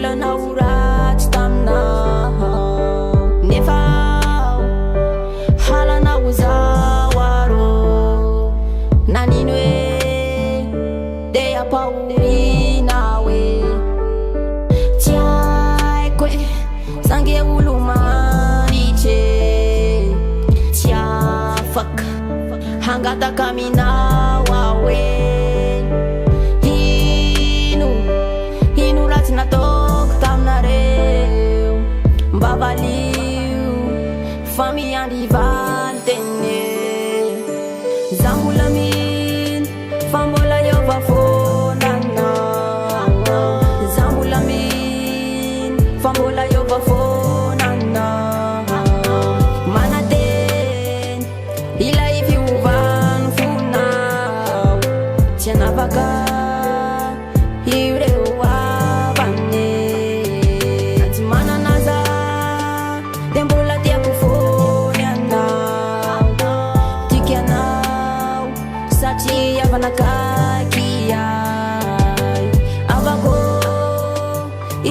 mbola nahoratsy taminao nefa halanao zao arô nanino hoe de apaorina hoe tsy haiko hoe sange olo maritry tsy afaka hangataka aminao ahoe ino ratsy nataoko taminareo mba valio fa miandrivaly tene za mbola mino fa mbola iova fonana za mbola mino fa mbola iova fonana manateny ilay fiovany fonao tsy anavaka ireo avane tsy mananaza de mbola tiako fony anao tiky anao satria avanakaiky ay avako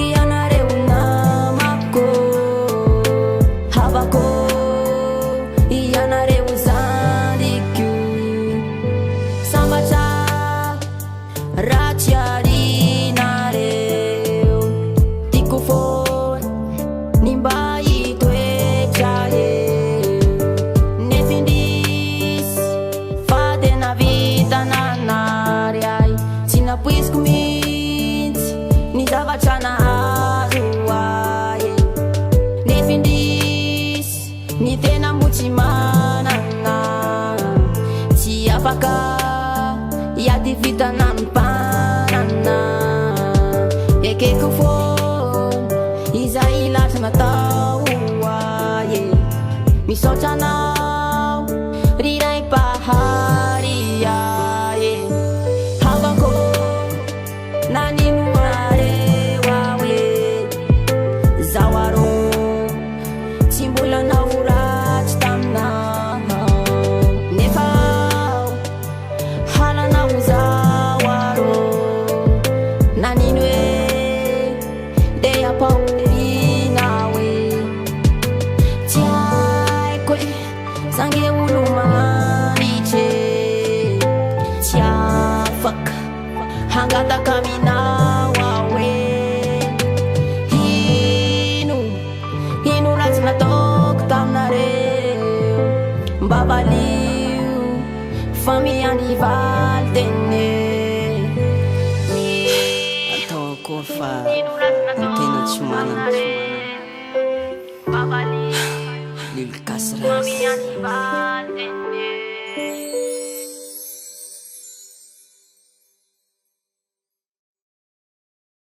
ianareo namako havako ianareo zandiko sambatra ratsy arinareo tiako fony ny mba hitoetra nefindrisy fa de navita nanary ay tsy napoiziko mihitsy ny zavatra nahazo ay nefindrisy ny tena mbo tsy manana tsy afaka iady vitana mpanana ekeko fony izay ilatra natao ay misaotra anao riray pahary ay havako nanino areo ahoe zao arô tsy mbola nahoratsy taminao nefa halanao zao arô nanino hoe de apaorina hoe tsy haiko hoe sange olo maritry tsy afaka hangataka aminao ahoe ino ratsy nataoko taminareo mba valio fa miandrivaly tene ataoko fa tena tsy manana lilikasy rasy